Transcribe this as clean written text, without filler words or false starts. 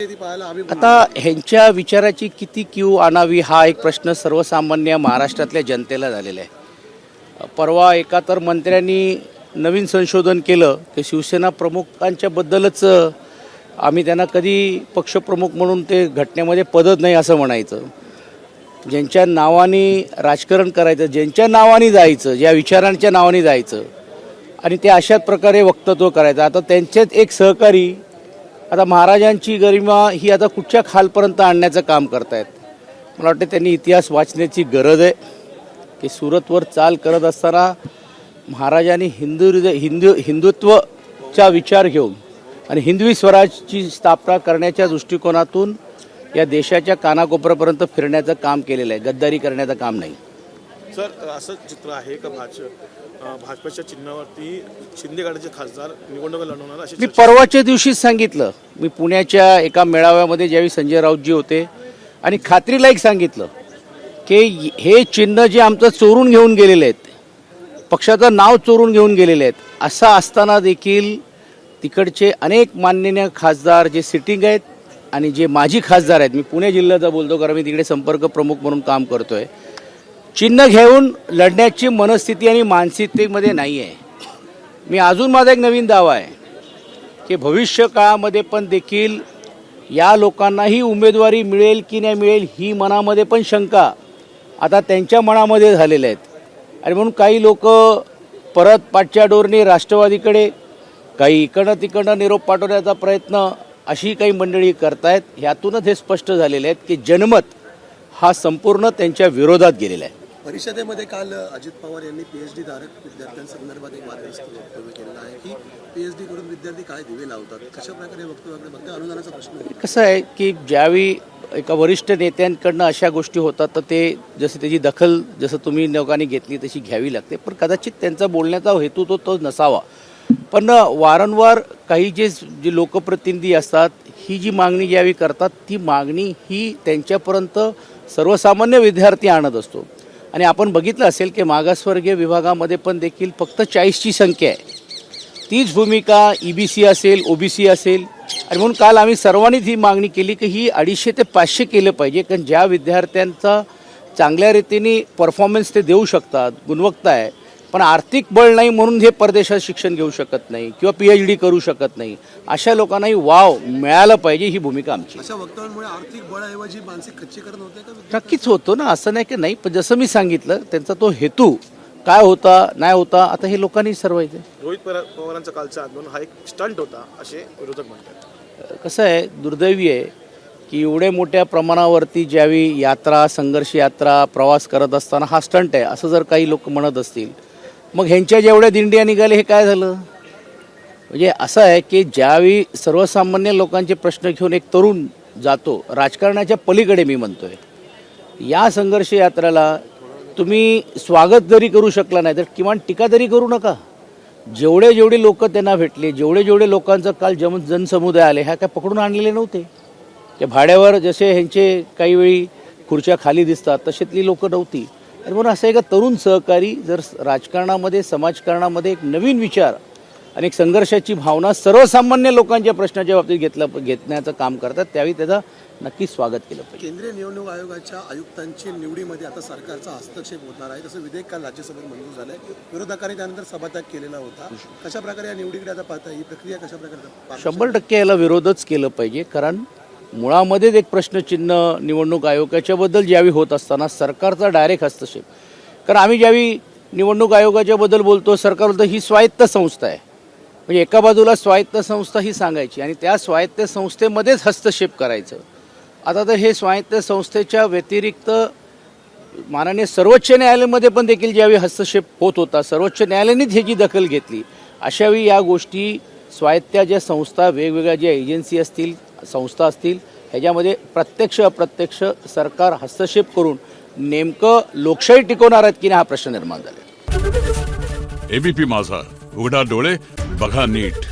आता ह्यांच्या विचाराची किती क्यू आणावी हा एक प्रश्न सर्वसामान्य महाराष्ट्रातल्या जनतेला झालेला आहे। परवा एका तर मंत्र्यांनी नवीन संशोधन केलं की शिवसेना प्रमुखांच्या बद्दलच आम्ही त्यांना कधी पक्षप्रमुख म्हणून ते घटनेमध्ये पदच नाही असं म्हणायचं। ज्यांच्या नावाने राजकारण करायचं, ज्यांच्या नावाने जायचं, ज्या विचारांच्या नावाने जायचं आणि ते अशाच प्रकारे वक्तव्य करायचं। आता त्यांचेच एक सहकारी आता महाराजांची गरिमा ही आता कुठच्या खालपर्यंत आणण्याचं काम करतायत। मला वाटतं त्यांनी इतिहास वाचण्याची गरज आहे की सुरतवर चाल करत असताना महाराजांनी हिंदुत्वचा विचार घेऊन आणि हिंदवी स्वराजची स्थापना करण्याच्या दृष्टिकोनातून या देशाच्या कानाकोपऱ्यापर्यंत फिरण्याचं काम केलेलं आहे, गद्दारी करण्याचं काम नाही। सर, असं चित्र आहे का भाजपच्या चिन्हावरती शिंदे गटाचे खासदार निवडणूक लढवणार असे? मी परवाच्या दिवशीच सांगितलं, मी पुण्याच्या एका मेळाव्यामध्ये ज्यावेळी संजय राऊतजी होते आणि खात्रीला एक सांगितलं की हे चिन्ह जे आमचं चोरून घेऊन गेलेले आहेत, पक्षाचं नाव चोरून घेऊन गेलेले आहेत, असं असताना देखील तिकडचे अनेक माननीय खासदार जे सिटिंग आहेत आणि जे माजी खासदार आहेत, मी पुणे जिल्ह्याचा बोलतो कारण मी तिकडे संपर्क प्रमुख म्हणून काम करतोय, चिन्ह घेऊन लढण्याची मनस्थिती आणि मानसिकतेमध्ये नाही आहे। मी अजून माझा एक नवीन दावा आहे की भविष्य काळामध्ये पण देखील या लोकांनाही उमेदवारी मिळेल की नाही मिळेल ही मनामध्ये पण शंका आता त्यांच्या मनामध्ये झालेल्या आहेत। आणि म्हणून काही लोक परत पाठच्या डोरने राष्ट्रवादीकडे, काही इकडनं तिकडनं निरोप पाठवण्याचा प्रयत्न अशी काही मंडळी करतायत। ह्यातूनच हे स्पष्ट झालेले आहेत की जनमत हा संपूर्ण त्यांच्या विरोधात गेलेला आहे। परिषदेमध्ये काल अजित पवार यांनी पीएचडी धारक विद्यार्थ्यांसंदर्भात एक वादग्रस्त वक्तव्य केलेलं आहे की पीएचडी करून विद्यार्थी काय दिवे लावतात, कशा प्रकारे वक्तव्याकडे फक्त अनुदानाचा प्रश्न आहे। कसं आहे की ज्यावेळी एका वरिष्ठ नेत्यांकडनं अशा गोष्टी होतात तर ते जसं त्याची दखल जसं तुम्ही लोकांनी घेतली तशी घ्यावी लागते, पण कदाचित त्यांचा बोलण्याचा हेतू तो नसावा। पण वारंवार काही जे लोकप्रतिनिधी असतात ही जी मागणी ज्यावेळी करतात ती मागणी ही त्यांच्यापर्यंत सर्वसामान्य विद्यार्थी आणत असतो। आणि आपण बघितलं असेल की मागासवर्गीय विभागामध्ये पण देखील फक्त 40ची संख्या आहे, तीच भूमिका EBC असेल, OBC असेल। आणि म्हणून काल आम्ही सर्वांनीच ही मागणी केली की ही 250 ते 500 केलं पाहिजे, कारण ज्या विद्यार्थ्यांचा चांगल्या रीतीने परफॉर्मन्स ते देऊ शकतात, गुणवत्ता आहे, पण आर्थिक बळ नाही म्हणून हे परदेशात शिक्षण घेऊ शकत नाही किंवा PhD करू शकत नाही, अशा लोकांनाही वाव मिळालं पाहिजे, ही भूमिका आमची। अशा वक्तव्यांमुळे आर्थिक बळाऐवजी मानसिक खच्चीकरण होते का? नक्कीच होतो ना, असं नाही की नाही, पण जसं मी सांगितलं त्यांचा तो हेतू काय होता नाही होता आता हे लोकांनी ठरवायचं। रोहित पवारांचा कालचा आंदोलन हा एक स्टंट होता असे विरोधक म्हणतात। कसं आहे, दुर्दैवी आहे की एवढ्या मोठ्या प्रमाणावरती ज्यावेळी यात्रा, संघर्ष यात्रा, प्रवास करत असताना हा स्टंट आहे असं जर काही लोक म्हणत असतील, मग ह्यांच्या जेवढ्या दिंड्या निघाले हे काय झालं? म्हणजे असं आहे की ज्यावेळी सर्वसामान्य लोकांचे प्रश्न घेऊन एक तरुण जातो राजकारणाच्या पलीकडे, मी म्हणतोय या संघर्ष यात्रेला तुम्ही स्वागत जरी करू शकला नाही तर किमान टीका तरी करू नका। जेवढे लोक त्यांना भेटले, जेवढे लोकांचा काल जनसमुदाय आले, ह्या काय पकडून आणलेले नव्हते, त्या भाड्यावर जसे ह्यांचे काही वेळी खुर्च्या खाली दिसतात तशातली लोक नव्हती। आणि म्हणून असं एका तरुण सहकारी जर राजकारणामध्ये, समाजकारणामध्ये एक नवीन विचार आणि एक संघर्षाची भावना सर्वसामान्य लोकांच्या प्रश्नाच्या बाबतीत घेण्याचं काम करतात, त्यावेळी त्याचा नक्कीच स्वागत केलं पाहिजे। केंद्रीय निवडणूक आयोगाच्या आयुक्तांची निवडीमध्ये आता सरकारचा हस्तक्षेप होणार आहे, तसं विधेयक काल राज्यसभेत मंजूर झालंय, विरोधकांनी त्यानंतर सभात्याग केलेला होता। कशा प्रकारे या निवडीकडे आता पाहता, ही प्रक्रिया कशा प्रकारे? 100% याला विरोधच केलं पाहिजे, कारण मुळामध्येच एक प्रश्नचिन्ह निवडणूक आयोगाच्याबद्दल ज्यावेळी होत असताना सरकारचा डायरेक्ट हस्तक्षेप, कारण आम्ही ज्यावेळी निवडणूक आयोगाच्याबद्दल बोलतो सरकार बोलतं ही स्वायत्त संस्था आहे, म्हणजे एका बाजूला स्वायत्त संस्था ही सांगायची आणि त्या स्वायत्त संस्थेमध्येच हस्तक्षेप करायचं। आता तर हे स्वायत्त संस्थेच्या व्यतिरिक्त माननीय सर्वोच्च न्यायालयामध्ये पण देखील ज्यावेळी हस्तक्षेप होत होता, सर्वोच्च न्यायालयानेच ह्याची दखल घेतली। अशावेळी या गोष्टी स्वायत्त ज्या संस्था, वेगवेगळ्या ज्या एजन्सी असतील, संस्था असतील, ह्याच्यामध्ये प्रत्यक्ष अप्रत्यक्ष सरकार हस्तक्षेप करून नेमकं लोकशाही टिकवणार आहेत की नाही हा प्रश्न निर्माण झाला। ABP माझा, उघडा डोळे बघा नीट।